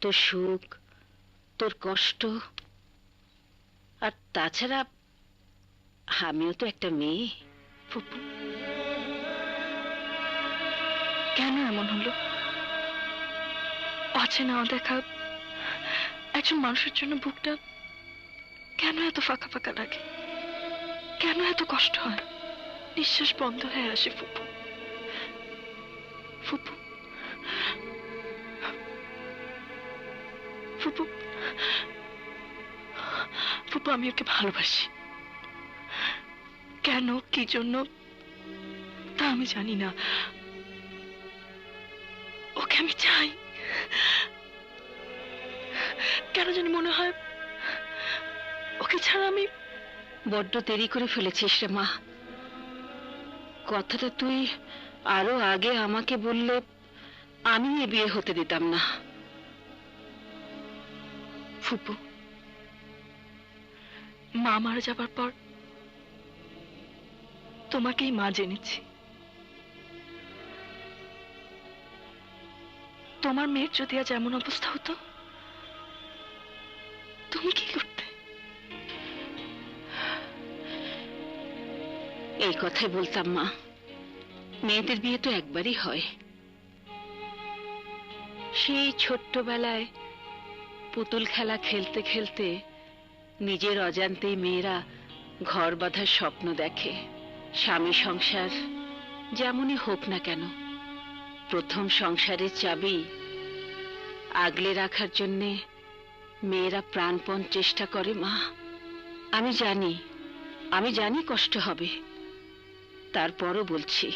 তোর সুখ, তোর কষ্ট, আর তাছাড়া আমিও তো একটা মেয়ে। ফুপু, কেন এমন হলো? অচেনা অদেখা একজন মানুষের জন্য বুকটা কেন এত ফাঁকা ফাঁকা লাগে? কেন এত কষ্ট হয়? নিঃশ্বাস বন্ধ হয়ে আসে ফুপু। ফুপু, ফুপু, ফুপু, আমি ওকে ভালোবাসি। কেন, কি জন্য তা আমি জানি না। ওকে আমি চাই। কেন জানি মনে হয় ওকে ছাড়া আমি। বড্ড দেরি করে ফেলেছিস রে মা। কথাটা তুই আরো আগে আমাকে বললে আমি এ বিয়ে হতে দিতাম না। ফুপু, মা মারা যাবার পর তোমাকেই মা জেনেছি। তোমার মেয়ের যদি আজ এমন অবস্থা হতো, তুমি কি করতে? এই কথাই বলতাম মা, মেয়েদের বিয়ে তো একবারই হয়। সেই ছোট্টবেলায় পুতুল খেলা খেলতে খেলতে নিজের অজান্তেই মেয়েরা ঘর বাঁধার স্বপ্ন দেখে। স্বামী সংসার যেমনই হোক না কেন, প্রথম সংসারের চাবি আগলে রাখার জন্যে মেয়েরা প্রাণপণ চেষ্টা করে মা। আমি জানি কষ্ট হবে, তারপরও বলছি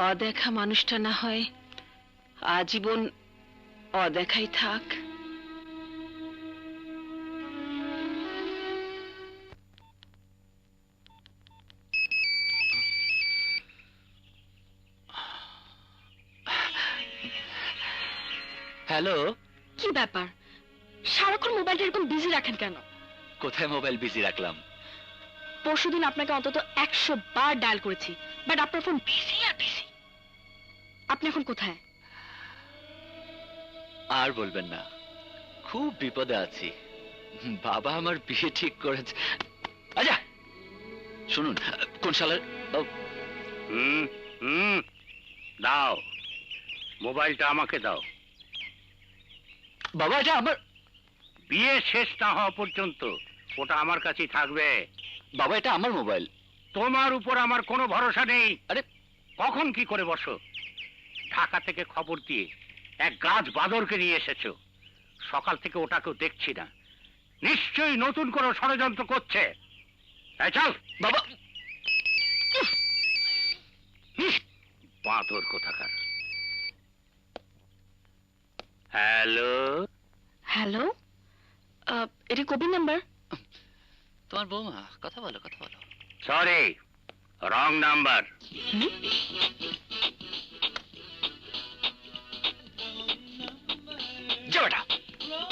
অদেখা মানুষটা না হয় আজীবন অদেখাই থাক। হ্যালো। কি ব্যাপার, সারাক্ষণ মোবাইলটা এরকম বিজি রাখেন কেন? কোথায় মোবাইল বিজি রাখলাম? পরশুদিন আপনাকে অন্তত 100 বার ডায়াল করেছি, বাট আপনার ফোন বিজি আর বিজি। আপনি এখন কোথায়? আর বলবেন না, খুব বিপদে আছি। বাবা আমার বিয়ে ঠিক করেছে। আচ্ছা শুনুন, কোন শালার। দাও মোবাইলটা, আমাকে দাও। বাবা এটা আমার। বিয়ে শেষ না হওয়া পর্যন্ত ওটা আমার কাছেই থাকবে। বাবা এটা আমার মোবাইল। তোমার উপর আমার কোনো ভরসা নেই। আরে কখন কি করে বসো। ঢাকা থেকে খবর দিয়ে এক গাছ বাদরকে নিয়ে এসেছো, সকাল থেকে ওটাকেও দেখছি না। নিশ্চয়ই নতুন কোনো ষড়যন্ত্র করছে। এই চল বাবা। বাদর কোথাকার। হ্যালো হ্যালো, এটা কবির নাম্বার? তোমার বৌমা, কথা বলো কথা বলো। Sorry, wrong number.